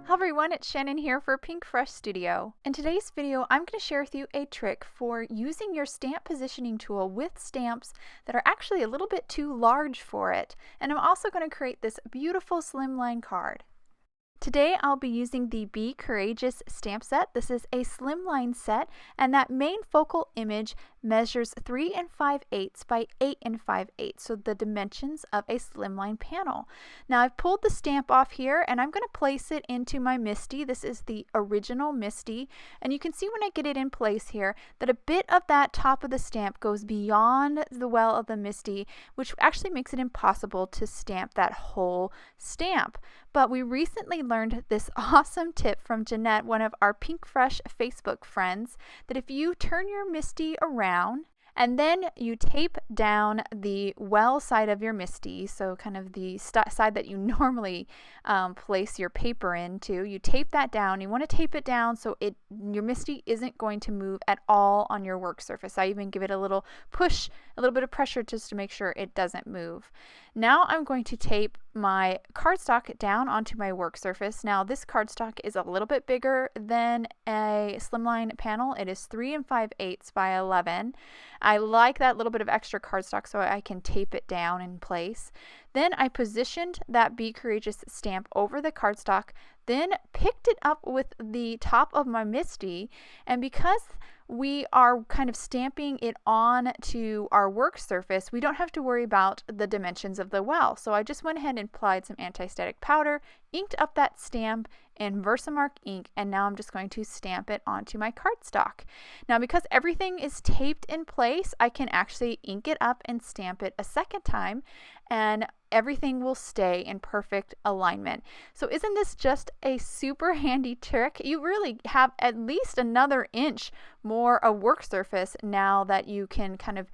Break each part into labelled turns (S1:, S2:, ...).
S1: Hello everyone, it's Shannon here for Pink Fresh Studio. In today's video, I'm going to share with you a trick for using your stamp positioning tool with stamps that are actually a little bit too large for it. And I'm also going to create this beautiful slimline card. Today I'll be using the Be Courageous stamp set. This is a slimline set, and that main focal image measures 3 5/8 by 8 5/8, so the dimensions of a slimline panel. Now I've pulled the stamp off here and I'm going to place it into my MISTI. This is the original MISTI, and you can see when I get it in place here that a bit of that top of the stamp goes beyond the well of the MISTI, which actually makes it impossible to stamp that whole stamp. But we recently learned this awesome tip from Jeanette, one of our Pink Fresh Facebook friends, that if you turn your MISTI around and then you tape down the well side of your MISTI, so kind of the side that you normally place your paper into, you tape that down. You want to tape it down so your MISTI isn't going to move at all on your work surface. I even give it a little push, a little bit of pressure just to make sure it doesn't move. Now I'm going to tape my cardstock down onto my work surface. Now this cardstock is a little bit bigger than a slimline panel. It is 3 5/8 by 11. I like that little bit of extra cardstock so I can tape it down in place. Then I positioned that Be Courageous stamp over the cardstock, then picked it up with the top of my MISTI, and because we are kind of stamping it on to our work surface, we don't have to worry about the dimensions of the well. So I just went ahead and applied some anti-static powder, inked up that stamp in VersaMark ink, and now I'm just going to stamp it onto my cardstock. Now because everything is taped in place, I can actually ink it up and stamp it a second time, and everything will stay in perfect alignment. So isn't this just a super handy trick? You really have at least another inch more of work surface now that you can kind of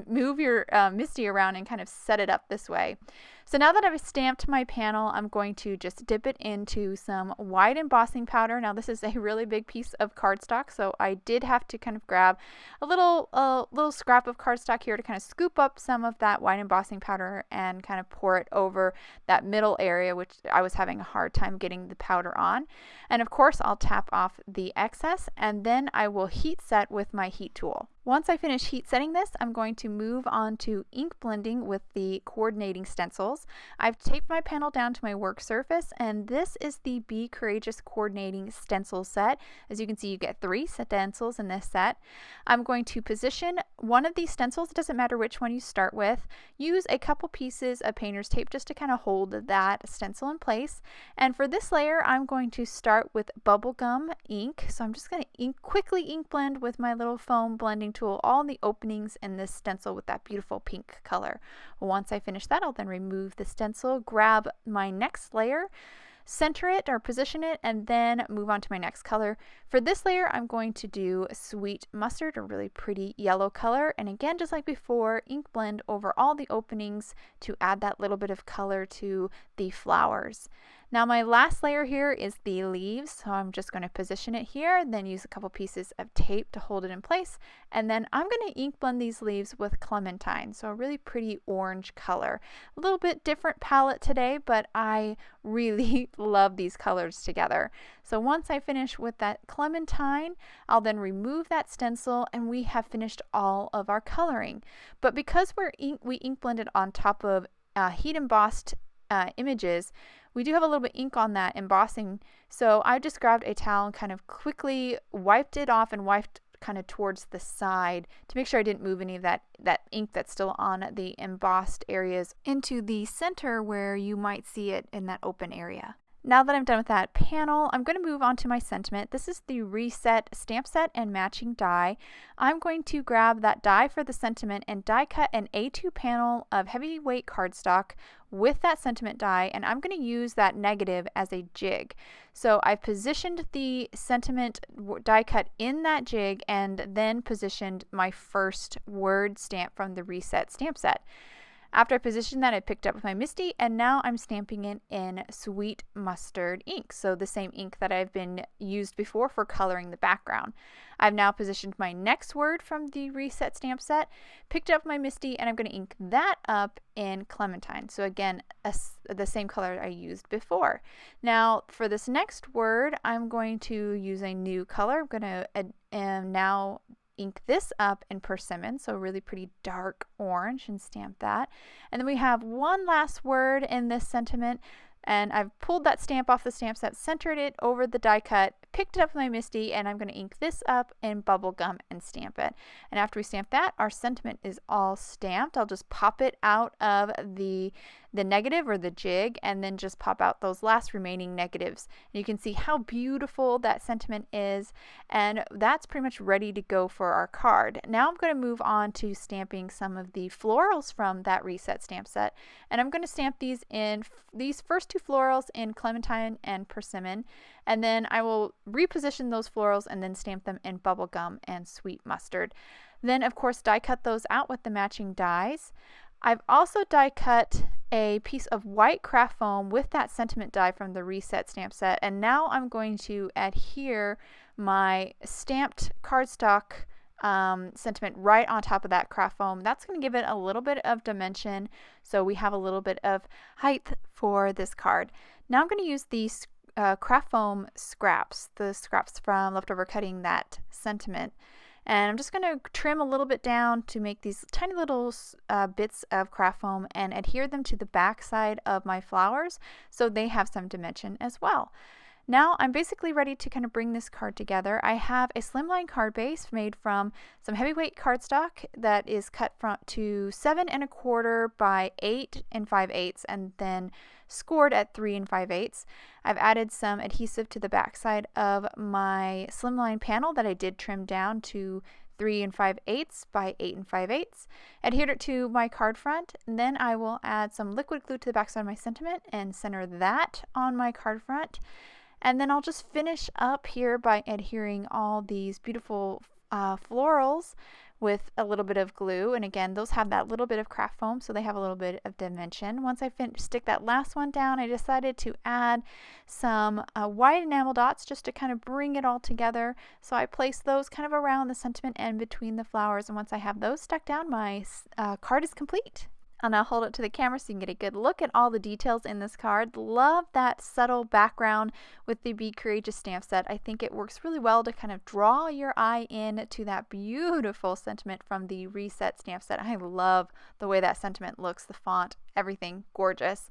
S1: move your MISTI around and kind of set it up this way. So now that I've stamped my panel, I'm going to just dip it into some white embossing powder. Now this is a really big piece of cardstock, so I did have to kind of grab a little scrap of cardstock here to kind of scoop up some of that white embossing powder and kind of pour it over that middle area, which I was having a hard time getting the powder on. And of course I'll tap off the excess, and then I will heat set with my heat tool. Once I finish heat setting this, I'm going to move on to ink blending with the coordinating stencils. I've taped my panel down to my work surface, and this is the Be Courageous coordinating stencil set. As you can see, you get 3 stencils in this set. I'm going to position one of these stencils, it doesn't matter which one you start with. Use a couple pieces of painter's tape just to kind of hold that stencil in place. And for this layer, I'm going to start with bubblegum ink. So I'm just going to quickly ink blend with my little foam blending tool all the openings in this stencil with that beautiful pink color. Once I finish that, I'll then remove the stencil, grab my next layer, center it or position it, and then move on to my next color. For this layer, I'm going to do sweet mustard, a really pretty yellow color. And again, just like before, ink blend over all the openings to add that little bit of color to the flowers. Now my last layer here is the leaves, so I'm just going to position it here, then use a couple pieces of tape to hold it in place, and then I'm going to ink blend these leaves with Clementine, so a really pretty orange color. A little bit different palette today, but I really love these colors together. So once I finish with that Clementine, I'll then remove that stencil, and we have finished all of our coloring. But because we ink blended on top of heat embossed images, we do have a little bit ink on that embossing, so I just grabbed a towel and kind of quickly wiped it off and wiped kind of towards the side to make sure I didn't move any of that ink that's still on the embossed areas into the center where you might see it in that open area. Now that I'm done with that panel, I'm going to move on to my sentiment. This is the Reset stamp set and matching die. I'm going to grab that die for the sentiment and die cut an A2 panel of heavyweight cardstock with that sentiment die, and I'm going to use that negative as a jig. So I've positioned the sentiment die cut in that jig and then positioned my first word stamp from the Reset stamp set. After I positioned that, I picked up with my MISTI, and now I'm stamping it in Sweet Mustard ink, so the same ink that I've been used before for coloring the background. I've now positioned my next word from the Reset stamp set, picked up my MISTI, and I'm going to ink that up in Clementine. So again, the same color I used before. Now for this next word, I'm going to use a new color. I'm going to now ink this up in Persimmon, so really pretty dark orange, and stamp that. And then we have one last word in this sentiment, and I've pulled that stamp off the stamp set, centered it over the die cut, picked it up with my MISTI, and I'm going to ink this up in bubble gum and stamp it. And after we stamp that, our sentiment is all stamped. I'll just pop it out of the negative or the jig, and then just pop out those last remaining negatives. And you can see how beautiful that sentiment is, and that's pretty much ready to go for our card. Now I'm going to move on to stamping some of the florals from that Reset stamp set, and I'm going to stamp these first two florals in Clementine and Persimmon, and then I will reposition those florals and then stamp them in bubble gum and Sweet Mustard. Then of course die cut those out with the matching dies. I've also die cut a piece of white craft foam with that sentiment die from the Reset stamp set, and now I'm going to adhere my stamped cardstock sentiment right on top of that craft foam. That's going to give it a little bit of dimension, so we have a little bit of height for this card. Now I'm going to use these craft foam scraps, the scraps from leftover cutting that sentiment. And I'm just going to trim a little bit down to make these tiny little bits of craft foam and adhere them to the back side of my flowers so they have some dimension as well. Now I'm basically ready to kind of bring this card together. I have a slimline card base made from some heavyweight cardstock that is cut to 7 1/4 by 8 5/8 and then scored at 3 5/8. I've added some adhesive to the back side of my slimline panel that I did trim down to 3 5/8 by 8 5/8. Adhered it to my card front, and then I will add some liquid glue to the back side of my sentiment and center that on my card front. And then I'll just finish up here by adhering all these beautiful florals with a little bit of glue. And again, those have that little bit of craft foam, so they have a little bit of dimension. Once I stick that last one down, I decided to add some white enamel dots just to kind of bring it all together. So I placed those kind of around the sentiment and between the flowers. And once I have those stuck down, my card is complete. I'll now hold it to the camera so you can get a good look at all the details in this card. Love that subtle background with the Be Courageous stamp set. I think it works really well to kind of draw your eye in to that beautiful sentiment from the Reset stamp set. I love the way that sentiment looks, the font, everything gorgeous.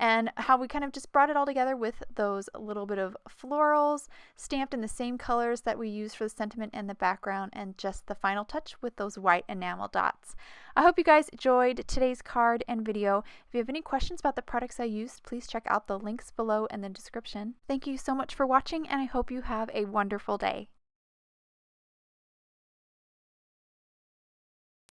S1: And how we kind of just brought it all together with those little bit of florals stamped in the same colors that we used for the sentiment and the background, and just the final touch with those white enamel dots. I hope you guys enjoyed today's card and video. If you have any questions about the products I used, please check out the links below in the description. Thank you so much for watching, and I hope you have a wonderful day.